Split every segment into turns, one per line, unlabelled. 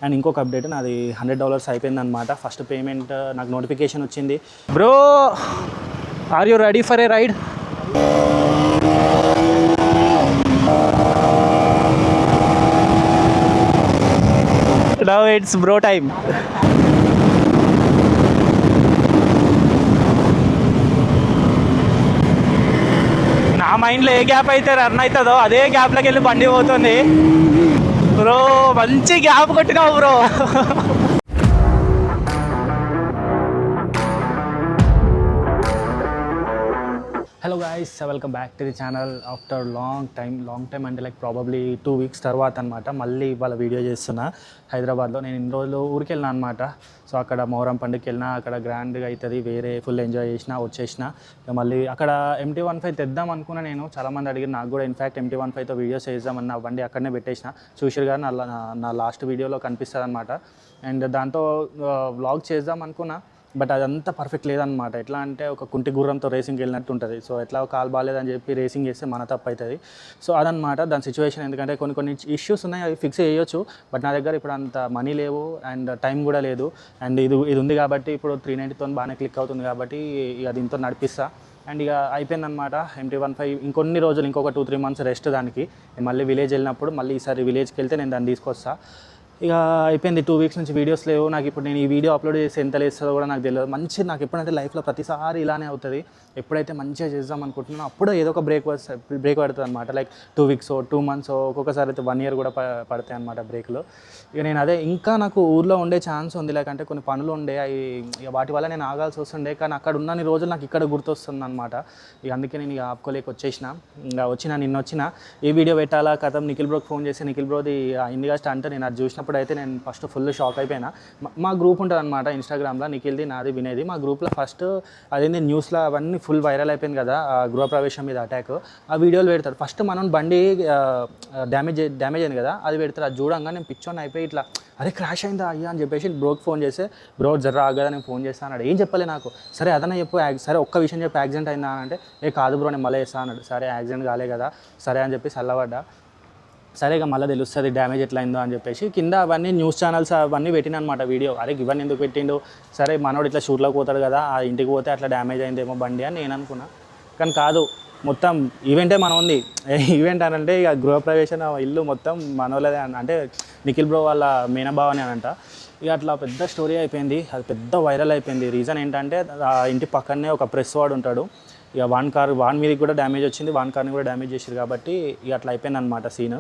And ఇంకొక update, నాది $100 అయిపోయింది అనమాట. ఫస్ట్ పేమెంట్ నాకు నోటిఫికేషన్ వచ్చింది. Bro, are you ready for a ride? Now it's bro time. నా మైండ్లో ఏ గ్యాప్ అయితే రన్ అవుతుందో అదే గ్యాప్లోకి వెళ్ళి బండి పోతుంది. బ్రో మంచి గ్యాప్ కొట్టినావు bro. Hello guys, welcome back to the channel after long time అంటే లైక్ ప్రాబబ్లీ 2 weeks తర్వాత అనమాట. మళ్ళీ ఇవాళ వీడియో చేస్తున్నా. హైదరాబాద్లో నేను ఇన్ని రోజులు ఊరికి వెళ్ళినా అనమాట. సో అక్కడ మొహరం పండుగకి వెళ్ళినా, అక్కడ గ్రాండ్గా అవుతుంది, వేరే ఫుల్ ఎంజాయ్ చేసిన వచ్చేసిన. మళ్ళీ అక్కడ MT-15 తెద్దాం అనుకున్నా. నేను చాలామంది అడిగారు, నాకు కూడా ఇన్ఫ్యాక్ట్ MT-15తో వీడియోస్ చేద్దామన్న బండి అక్కడనే పెట్టేసిన. చూసిరు గారు నా లాస్ట్ వీడియోలో కనిపిస్తుంది అనమాట. అండ్ దాంతో వ్లాగ్ చేద్దాం అనుకున్నా, బట్ అదంతా పర్ఫెక్ట్ లేదనమాట. ఎట్లా అంటే ఒక కుంటి గుర్రంతో రేసింగ్కి వెళ్ళినట్టు ఉంటుంది. సో ఎట్లా కాలు బాగాలేదని చెప్పి రేసింగ్ చేస్తే మన తప్పు అవుతుంది. సో అదనమాట దాని సిచ్యువేషన్. ఎందుకంటే కొన్ని ఇష్యూస్ ఉన్నాయి, అవి ఫిక్స్ చేయొచ్చు. బట్ నా దగ్గర ఇప్పుడు అంత మనీ లేవు అండ్ టైం కూడా లేదు. అండ్ ఇది ఉంది కాబట్టి ఇప్పుడు 390తో బాగానే క్లిక్ అవుతుంది కాబట్టి ఇక దీంతో నడిపిస్తా. అండ్ ఇక అయిపోయిందనమాట MT-15. ఇంకొన్ని రోజులు, ఇంకొక 2-3 months రెస్ట్ దానికి. నేను మళ్ళీ విలేజ్ వెళ్ళినప్పుడు మళ్ళీ ఈసారి విలేజ్కి వెళ్తే నేను దాన్ని తీసుకొస్తాను. ఇక అయిపోయింది. 2 weeks నుంచి వీడియోస్ లేవు నాకు. ఇప్పుడు నేను ఈ వీడియో అప్లోడ్ చేసి ఎంత లేస్తుందో కూడా నాకు తెలియదు. నాకు ఎప్పుడైతే లైఫ్లో ప్రతిసారి ఇలానే అవుతుంది. ఎప్పుడైతే మంచిగా చేద్దాం అనుకుంటున్నానో అప్పుడు ఏదో ఒక బ్రేక్ పడుతుంది అనమాట. లైక్ 2 weeks 2 months, ఒక్కొక్కసారి అయితే 1 year కూడా పడతాయి అనమాట బ్రేక్లో. ఇక నేను అదే ఇంకా నాకు ఊర్లో ఉండే ఛాన్స్ ఉంది. లేకంటే కొన్ని పనులు ఉండే, అవి ఇక వాటి వల్ల నేను ఆగాల్సి వస్తుండే. కానీ అక్కడ ఉన్నన్ని రోజులు నాకు ఇక్కడ గుర్తొస్తుంది అనమాట. ఇక అందుకే నేను ఇక ఆపుకోలేక వచ్చేసిన. ఇంకా నిన్న వచ్చిన ఏ వీడియో పెట్టాలా కథం నిఖిల్ బ్రోకి ఫోన్ చేసి, నిఖిల్ బ్రోది ఇండియా స్టంట్ నేను అది చూసిన అయితే నేను ఫస్ట్ ఫుల్ షాక్ అయిపోయినా. మా గ్రూప్ ఉంటుంది అనమాట ఇన్స్టాగ్రామ్లో, నిఖిల్ది నాది వినేది. మా గ్రూప్లో ఫస్ట్ అదేంది న్యూస్లో అవన్నీ ఫుల్ వైరల్ అయిపోయింది కదా, గృహప్రవేశం మీద అటాక్. ఆ వీడియోలు పెడతారు. ఫస్ట్ మనం బండి డ్యామేజ్ అయింది కదా, అది పెడతారు. అది చూడంగా నేను పిచ్చోని అయిపోయి ఇట్లా అరే క్రాష్ అయిందా అయ్యా అని చెప్పేసి బ్రోకి ఫోన్ చేస్తే, బ్రో జర్రా ఆగదా నేను ఫోన్ చేస్తాను అన్నాడు. ఏం చెప్పలే నాకు. సరే అదన్నా చెప్పు, సరే ఒక్క విషయం చెప్పి యాక్సిడెంట్ అయిందా అంటే, ఏ కాదు బ్రో నేను మళ్ళీ చేస్తాను అన్నాడు. సరే యాక్సిడెంట్ కాలే కదా, సరే అని చెప్పి చల్లబడ్డా. సరే ఇక మళ్ళీ తెలుస్తుంది డ్యామేజ్ ఎట్లా అయిందో అని చెప్పేసి కింద అవన్నీ న్యూస్ ఛానల్స్ అవన్నీ పెట్టిన అనమాట వీడియో. అరే ఇవన్నీ ఎందుకు పెట్టిండు, సరే మనోడు ఇట్లా షూట్లోకి పోతాడు కదా, ఆ ఇంటికి పోతే అట్లా డ్యామేజ్ అయిందేమో బండి అని నేను అనుకున్నా. కానీ కాదు, మొత్తం ఈవెంటే మనం ఉంది. ఈవెంట్ అని అంటే ఇక గృహప్రవేశం ఇల్లు మొత్తం మనోళ్ళదే అంటే నిఖిల్ బ్రో వాళ్ళ మేనబావని అని అంట. ఇక అట్లా పెద్ద స్టోరీ అయిపోయింది, అది పెద్ద వైరల్ అయిపోయింది. రీజన్ ఏంటంటే ఆ ఇంటి పక్కనే ఒక ప్రెస్ వాడు ఉంటాడు. ఇక వాన్ మీదకి కూడా డ్యామేజ్ వచ్చింది, వాన్ కార్ని కూడా డ్యామేజ్ చేసారు కాబట్టి ఇక అట్లా అయిపోయింది అనమాట సీన్.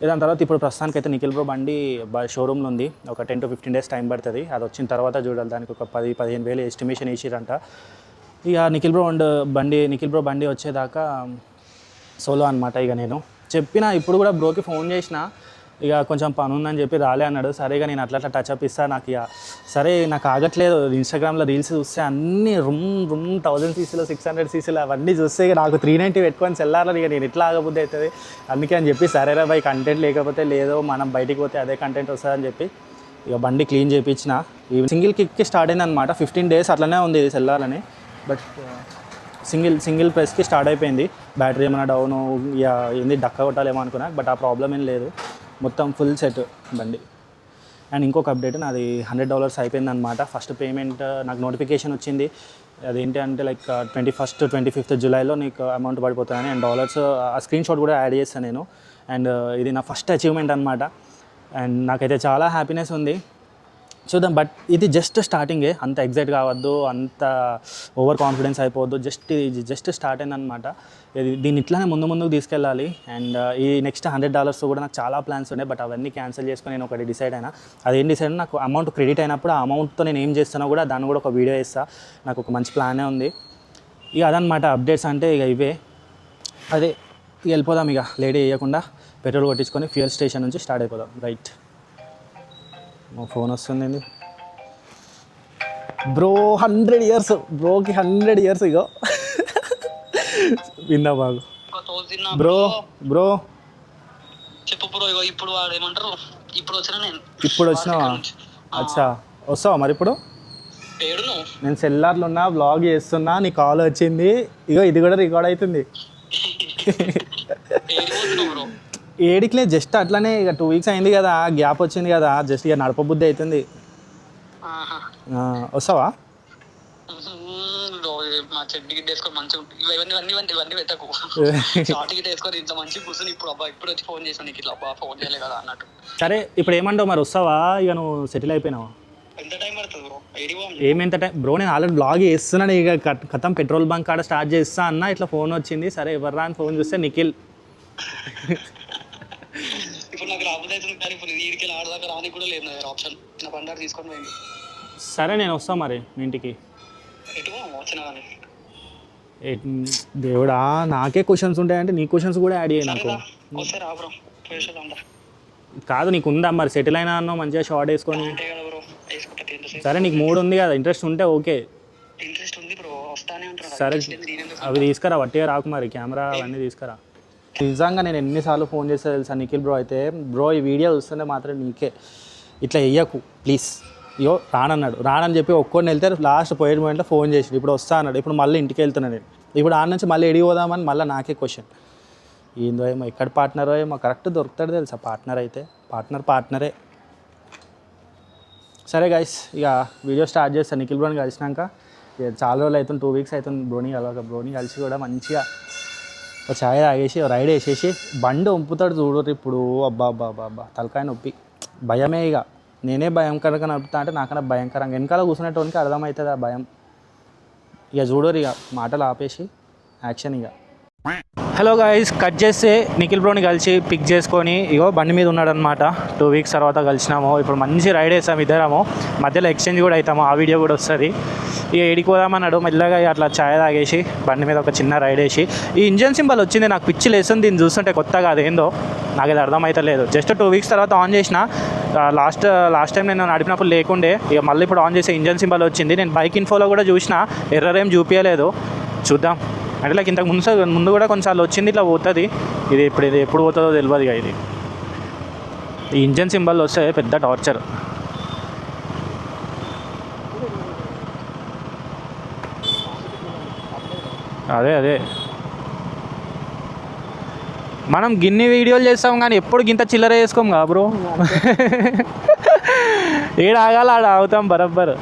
దాని తర్వాత ఇప్పుడు ప్రస్తుతానికి అయితే నిఖిల్ బ్రో బండి షోరూమ్లో ఉంది. ఒక 10 to 15 days టైం పడుతుంది. అది వచ్చిన తర్వాత చూడాలి. దానికి ఒక 10-15 వేలు ఎస్టిమేషన్ వేసిరంట. ఇక నిఖిల్ బ్రో బండి వచ్చేదాకా సోలో అనమాట. ఇక నేను చెప్పిన ఇప్పుడు కూడా బ్రోకి ఫోన్ చేసిన, ఇక కొంచెం పని ఉందని చెప్పి రాలే అన్నాడు. సరే ఇక నేను అట్లా టచ్అప్ ఇస్తాను. నాకు ఇక సరే నాకు ఆగట్లేదు. ఇన్స్టాగ్రామ్లో రీల్స్ చూస్తే అన్నీ 1000cc 600cc అవన్నీ చూస్తే ఇక నాకు 390 పెట్టుకొని సెల్లార్లో ఇక నేను ఎట్లా ఆగబుద్ధి అవుతుంది. అందుకే అని చెప్పి సరేరా బై కంటెంట్ లేకపోతే లేదో, మనం బయటికి పోతే అదే కంటెంట్ వస్తుందని చెప్పి ఇక బండి క్లీన్ చేయించిన. ఈ సింగిల్ కిక్కి స్టార్ట్ అయింది అనమాట. 15 days అట్లనే ఉంది ఇది సెల్లార్లని. బట్ సింగిల్ ప్రెస్కి స్టార్ట్ అయిపోయింది. బ్యాటరీ ఏమైనా డౌను ఇక ఏంది డక్క కొట్టాలేమో అనుకున్నా, బట్ ఆ ప్రాబ్లం ఏం లేదు. మొత్తం ఫుల్ సెట్ బండి. అండ్ ఇంకొక అప్డేట్, నాది $100 అయిపోయింది అనమాట. ఫస్ట్ పేమెంట్ నాకు నోటిఫికేషన్ వచ్చింది. అదేంటి అంటే లైక్ 21st 25th జూలైలో నీకు అమౌంట్ పడిపోతుందని. అండ్ డాలర్స్ ఆ స్క్రీన్ షాట్ కూడా యాడ్ చేస్తాను నేను. అండ్ ఇది నా ఫస్ట్ అచీవ్మెంట్ అనమాట. అండ్ నాకైతే చాలా హ్యాపీనెస్ ఉంది. చూద్దాం. బట్ ఇది జస్ట్ స్టార్టింగే, అంత ఎగ్జైట్ కావద్దు, అంత ఓవర్ కాన్ఫిడెన్స్ అయిపోవద్దు. జస్ట్ స్టార్ట్ అయిందనమాట. దీన్ని ఇట్లానే ముందుకు తీసుకెళ్ళాలి. అండ్ ఈ నెక్స్ట్ $100 కూడా నాకు చాలా ప్లాన్స్ ఉన్నాయి. బట్ అవన్నీ క్యాన్సిల్ చేసుకొని నేను ఒకటి డిసైడ్ అయినా. అదేం డిసైడ్ అయినా, నాకు అమౌంట్ క్రెడిట్ అయినప్పుడు ఆ అమౌంట్తో నేను ఏం చేస్తానో కూడా దాన్ని కూడా ఒక వీడియో ఇస్తాను. నాకు ఒక మంచి ప్లానే ఉంది. ఇక అదనమాట అప్డేట్స్ అంటే ఇక ఇవే. అదే ఇక వెళ్ళిపోదాం. ఇక లేట్ చేయకుండా పెట్రోల్ కొట్టించుకొని ఫ్యూయల్ స్టేషన్ నుంచి స్టార్ట్ అయిపోదాం. రైట్, మా ఫోన్ వస్తుంది బ్రో. 100 years బ్రోకి 100 years. ఇగో విన్నా బాగు బ్రో
చెప్పు బ్రో. ఇప్పుడు వాడు ఏమంటారు, ఇప్పుడు
వచ్చినావా? అచ్చా, వస్తావా మరి ఇప్పుడు? నేను సెల్లార్లో ఉన్నా, వ్లాగ్ చేస్తున్నా, నీ కాల్ వచ్చింది. ఇగో ఇది కూడా రికార్డ్ అవుతుంది. ఏడికిలే జస్ట్ అట్లనే ఇక 2 వీక్స్ అయింది కదా, గ్యాప్ వచ్చింది కదా, జస్ట్ ఇక నడపబుద్ధి అవుతుంది.
ఆహా.
వస్తావా?
మా చెడ్డి గిడ్డ వేసుకొని మంచిగా ఉంటుంది. ఇవన్నీ పెట్టకు. షార్ట్ గిట్ వేసుకొని ఇంత మంచిగా కూర్చొని ఇప్పుడు అబ్బా ఇప్పుడు వచ్చి ఫోన్ చేసాను నీకు, ఇట్లా అబ్బా ఫోన్ చేయలే కదా అన్నట్టు.
సరే ఇప్పుడు ఏమంటావు మరి, వస్తావా? ఇక నువ్వు సెటిల్ అయిపోయినావా?
ఎంత టైం పడుతుంది బ్రో?
ఏమెంత టైం బ్రో, నేను ఆల్రెడీ బ్లాగ్ చేస్తున్నాను. ఇక కథం పెట్రోల్ బంక్ కాడ స్టార్ట్ చేస్తా అన్న, ఇట్లా ఫోన్ వచ్చింది. సరే ఎవర్రా అని ఫోన్ చూస్తే నిఖిల్.
ఇప్పుడు నాకు రాబోతే కానీ ఇప్పుడు వీడికి ఆడదాకా రానికి కూడా లేదు నా ఆప్షన్. నా బండారు తీసుకొని పోయింది.
సరే నేను వస్తాను మరి మీ ఇంటికి.
ఎటు వచ్చినా కానీ
దేవుడా, నాకే క్వశ్చన్స్ ఉంటాయంటే నీ క్వశ్చన్స్ కూడా యాడ్ అయ్యాయి నాకు.
వస్తే రా బ్రో,
కాదు నీకు ఉందా మరి, సెటిల్ అయినా అన్నావు మంచిగా షార్ట్ వేసుకొని. సరే నీకు మూడు ఉంది కదా, ఇంట్రెస్ట్ ఉంటే ఓకే.
ఇంట్రెస్ట్ ఉంది బ్రో, వస్తానే ఉంటాను.
సరే అవి తీసుకురా, వట్టిగా రాకు మరి, కెమెరా అవన్నీ తీసుకురా. నిజంగా నేను ఎన్నిసార్లు ఫోన్ చేస్తా తెలుసా నిఖిల్ బ్రో అయితే, బ్రో ఈ వీడియో చూస్తుంటే మాత్రం నీకే ఇట్లా వెయ్యకు ప్లీజ్. అయ్యో రానని చెప్పి ఒక్కొని వెళ్తే లాస్ట్ పోయే మూమెంట్లో ఫోన్ చేసి ఇప్పుడు వస్తా అన్నాడు. ఇప్పుడు మళ్ళీ ఇంటికి వెళ్తున్నాను నేను. ఇప్పుడు ఆడ నుంచి మళ్ళీ ఎడిగి పోదామని మళ్ళీ నాకే క్వశ్చన్. ఏందో ఏమో ఎక్కడ పార్ట్నరో ఏమో, కరెక్ట్ దొరుకుతాడు తెలుసా పార్ట్నర్ అయితే. పార్ట్నరే. సరే గైస్, ఇక వీడియో స్టార్ట్ చేస్తాను. నిఖిల్ బ్రోని కలిసినాక ఇక చాలా రోజులు అవుతుంది, 2 వీక్స్ అవుతుంది బ్రోని కలిసి కూడా మంచిగా ఒక ఛాయ్ తాగేసి రైడ్ వేసేసి బండి వంపుతాడు చూడరు ఇప్పుడు. అబ్బా తలకాయ నొప్పి, భయమే. ఇక నేనే భయంకరంగా నడుపుతా అంటే నాకన్నా భయంకరంగా వెనకాల కూర్చునేటోనికి అర్థమవుతుంది ఆ భయం. ఇక చూడరు, ఇక మాటలు ఆపేసి యాక్షన్. ఇక హలో గాయ్స్, కట్ చేస్తే నిఖిల్ బ్రోని కలిసి పిక్ చేసుకొని ఇగో బండి మీద ఉన్నాడనమాట. 2 వీక్స్ తర్వాత కలిసినాము. ఇప్పుడు మంచి రైడ్ వేసాము ఇద్దరము, మధ్యలో ఎక్స్చేంజ్ కూడా అవుతాము, ఆ వీడియో కూడా వస్తుంది. ఇక ఎడిపోదామన్నాడు మెల్లగా అట్లా ఛాయ్ తాగేసి బండి మీద ఒక చిన్న రైడ్ వేసి. ఈ ఇంజన్ సింబల్ వచ్చింది నాకు పిచ్చి లేస్తుంది దీన్ని చూస్తుంటే కొత్తగా, అదేందో నాకు ఇది అర్థమవుతలేదు. జస్ట్ 2 వీక్స్ తర్వాత ఆన్ చేసిన. లాస్ట్ టైం నేను నడిపినప్పుడు లేకుండే, ఇక మళ్ళీ ఇప్పుడు ఆన్ చేసే ఇంజన్ సింబల్ వచ్చింది. నేను బైక్ ఇన్ఫోలో కూడా చూసిన, ఎర్రర్ ఏం చూపించలేదు. చూద్దాం అంటే లైక్ ఇంతకు ముందు కూడా కొన్నిసార్లు వచ్చింది ఇట్లా పోతుంది. ఇది ఎప్పుడు పోతుందో తెలియదు. ఇక ఇది ఈ ఇంజన్ సింబల్ వస్తే పెద్ద టార్చర్. అదే మనం గిన్ని వీడియోలు చేస్తాం కానీ ఎప్పుడు గింత చిల్లర వేసుకోం కా బ్రో. ఏడు ఆగాల ఆడ ఆగుతాం బరబ్బర్.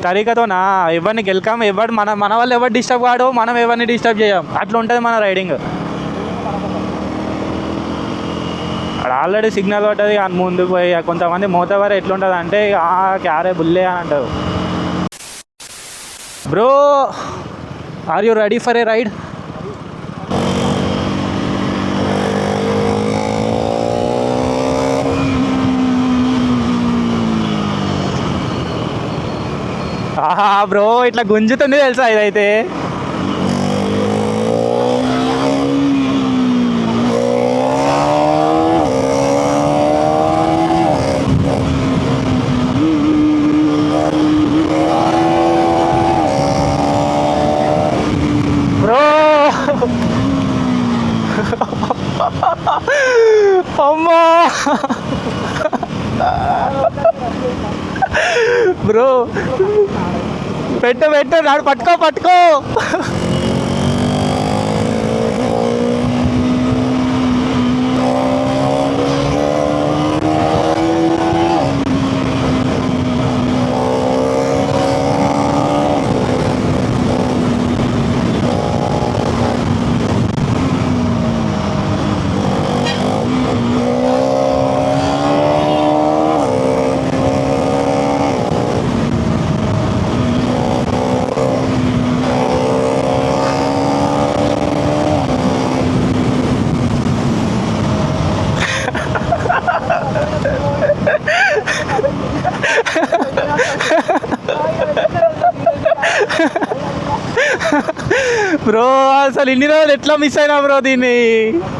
తరీకతోనా ఎవరిని గెలకాం, ఎవరు మన వాళ్ళు ఎవరు డిస్టర్బ్ కాడో మనం ఎవరిని డిస్టర్బ్ చేయం, అట్లా ఉంటుంది మన రైడింగ్. అక్కడ ఆల్రెడీ సిగ్నల్ పడ్డది అని ముందుకు పోయి కొంతమంది మోతవారు ఎట్లుంటుంది అంటే క్యారే బుల్లే అని అంటారు. Bro are you ready for a ride? Bro ఇట్లా గుంజుతుంది తెలుసా ఇదైతే. బ్రో అమ్మా బ్రో పెట్టు నాడు పట్టుకో. బ్రో అసలు ఇన్ని రోజులు ఎట్లా మిస్ అయినా బ్రో దీన్ని.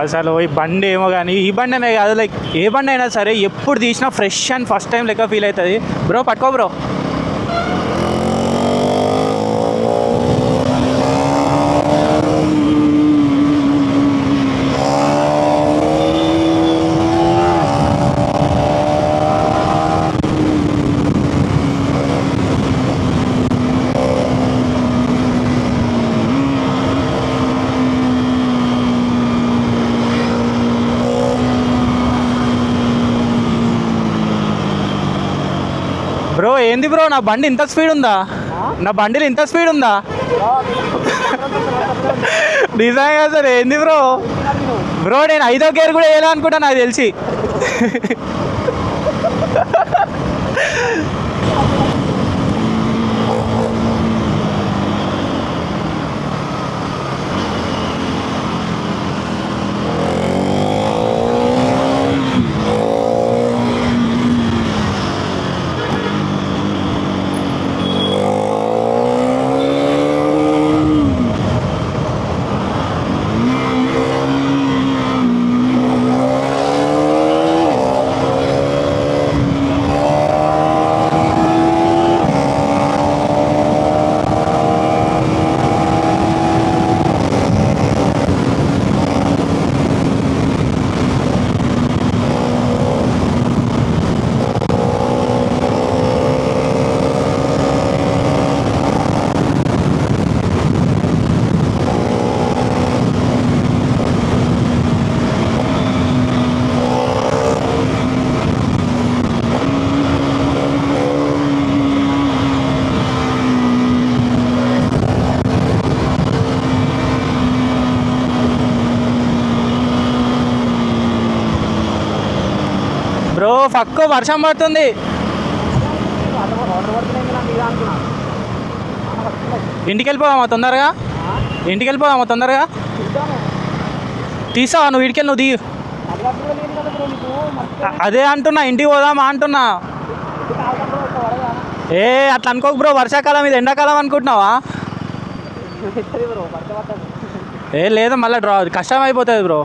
అసలు ఈ బండి ఏమో కానీ, ఈ బండి అనే కాదు లైక్ ఏ బండి అయినా సరే ఎప్పుడు తీసినా ఫ్రెష్ అండ్ ఫస్ట్ టైం లెక్క ఫీల్ అవుతుంది బ్రో. పట్టుకో బ్రో. బ్రో ఏంది బ్రో, నా బండి ఇంత స్పీడ్ ఉందా? నా బండిలో ఇంత స్పీడ్ ఉందా? నిజంగా సార్ ఏంది బ్రో? బ్రో నేను 5వ గేర్ కూడా వేయాలి అనుకుంటా నాకు తెలిసి. బ్రో పక్కు వర్షం పడుతుంది. ఇంటికి వెళ్ళిపోదామా తొందరగా? ఇంటికి వెళ్ళిపోదామా తొందరగా? తీసావా నువ్వు? ఇడికెళ్ళి నువ్వు దిగు. అదే అంటున్నా, ఇంటికి పోదామా అంటున్నా. ఏ అట్లా అనుకోకు బ్రో, వర్షాకాలం ఇది ఎండాకాలం అనుకుంటున్నావా? ఏ లేదు మళ్ళీ కష్టం అయిపోతుంది bro.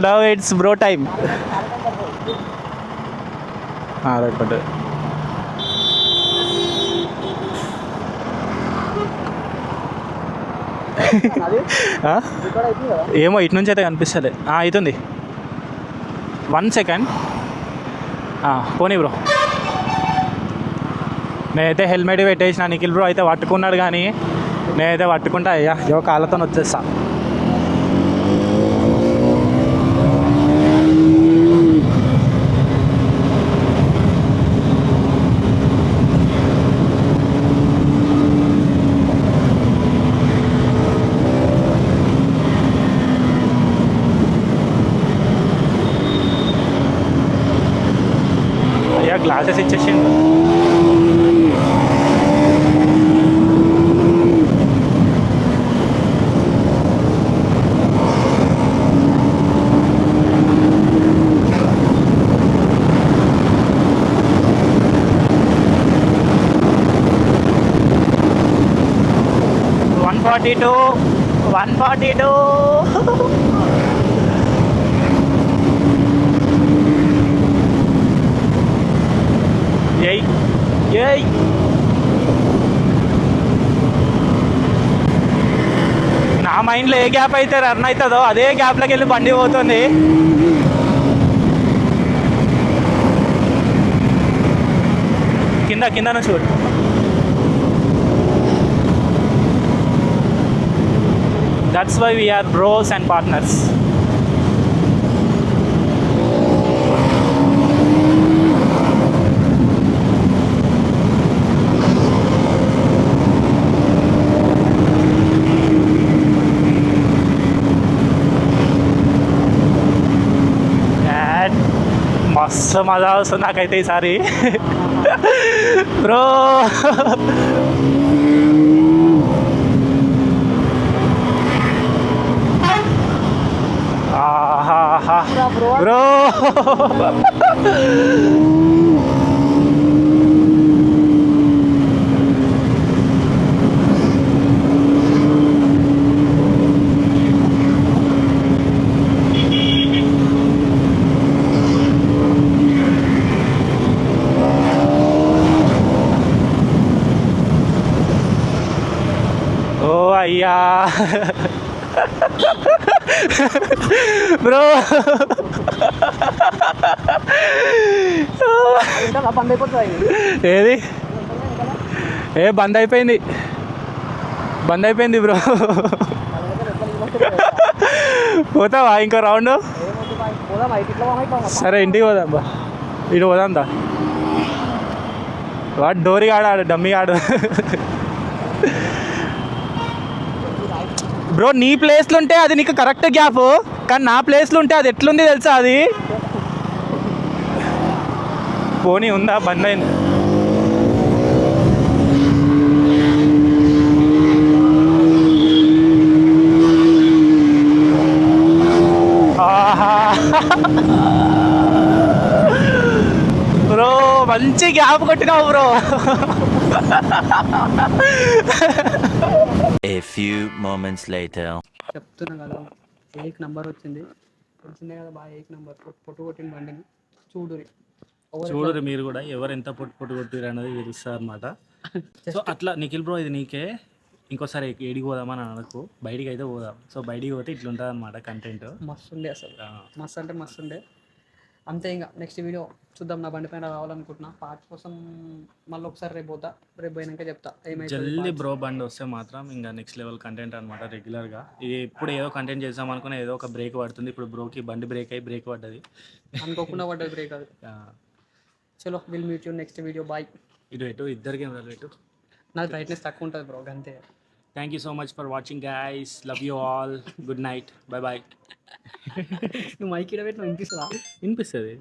Now it's bro time. Right, but ఏమో ఇటు నుంచి అయితే కనిపిస్తుంది. అవుతుంది. 1 సెకండ్ పోనీ బ్రో. నేనైతే హెల్మెట్ పెట్టేసిన, నిఖిల్ బ్రో అయితే పట్టుకున్నాడు కానీ నేనైతే పట్టుకుంటా. అయ్యా ఏవో కాళ్ళతో వచ్చేస్తా. గ్లాసెస్ ఇచ్చేసిండు. వన్ ఫార్టీ టూ ఏయ్ నా మైండ్లో ఏ గ్యాప్ అయితే రన్ అవుతుందో అదే గ్యాప్లోకి వెళ్ళి బండి పోతుంది. కింద నుంచి చూడు. That's why we are bros and partners. మస్తు మజా వస్తుంది నాకైతే ఈసారి బ్రో. బ్రో అయ్యా బ్రో ఏది బంద్ అయిపోయింది బ్రో. పోతావా ఇంకో రౌండ్? సరే ఇంటికి పోదాం బా ఇటు పోదాందా వాడు డోరీ ఆడాడు డమ్మీ ఆడు బ్రో నీ ప్లేస్లో ఉంటే అది నీకు కరెక్ట్ గ్యాప్ కానీ నా ప్లేస్లో ఉంటే అది ఎట్లుంది తెలుసా అది పోనీ ఉందా బంద్ అయింది బ్రో మంచి గ్యాప్ కొట్టినావు bro
A few moments later.
చెప్తున్నా కదా ఏక్ నంబర్ వచ్చింది తెలిసిందే కదా బాగా ఏక్ నంబర్ పొట్టు కొట్టిన బండిని చూడురి
చూడరు మీరు కూడా ఎవరు ఎంత పొట్టు కొట్టిరు అనేది తెలుస్తుంది అనమాట సో అట్లా నిఖిల్ బ్రో ఇది నీకే ఇంకోసారి ఏడికి పోదామని అనకు బయటికి అయితే పోదాం సో బయటికి పోతే ఇట్లా ఉంటుంది అనమాట కంటెంట్
మస్తు ఉండే అసలు మస్తు అంటే మస్తు ఉండే అంతే ఇంకా నెక్స్ట్ వీడియో చూద్దాం నా బండి పైన రావాలనుకుంటున్నా పార్ట్ కోసం మళ్ళీ ఒకసారి రేపు పోతా రేపు పోయినాక చెప్తా ఏమైతే
జల్దీ బ్రో బండి వస్తే మాత్రం ఇంకా నెక్స్ట్ లెవెల్ కంటెంట్ అనమాట రెగ్యులర్గా ఇది ఎప్పుడు ఏదో కంటెంట్ చేద్దాం అనుకున్నా ఏదో ఒక బ్రేక్ పడుతుంది ఇప్పుడు బ్రోకి బండి బ్రేక్ అయ్యి బ్రేక్ పడ్డది
అనుకోకుండా పడ్డది బ్రేక్ అది చలో will meet you next video bye
ఇటు ఇద్దరికి ఇటు
నాకు బ్రైట్నెస్ తక్కువ ఉంటుంది బ్రో అంతే
thank you so much for watching guys love you all good night bye bye
నువ్వు మైక్ ఇడబెట్టి నువ్వు వినిపిస్తుందా
వినిపిస్తుంది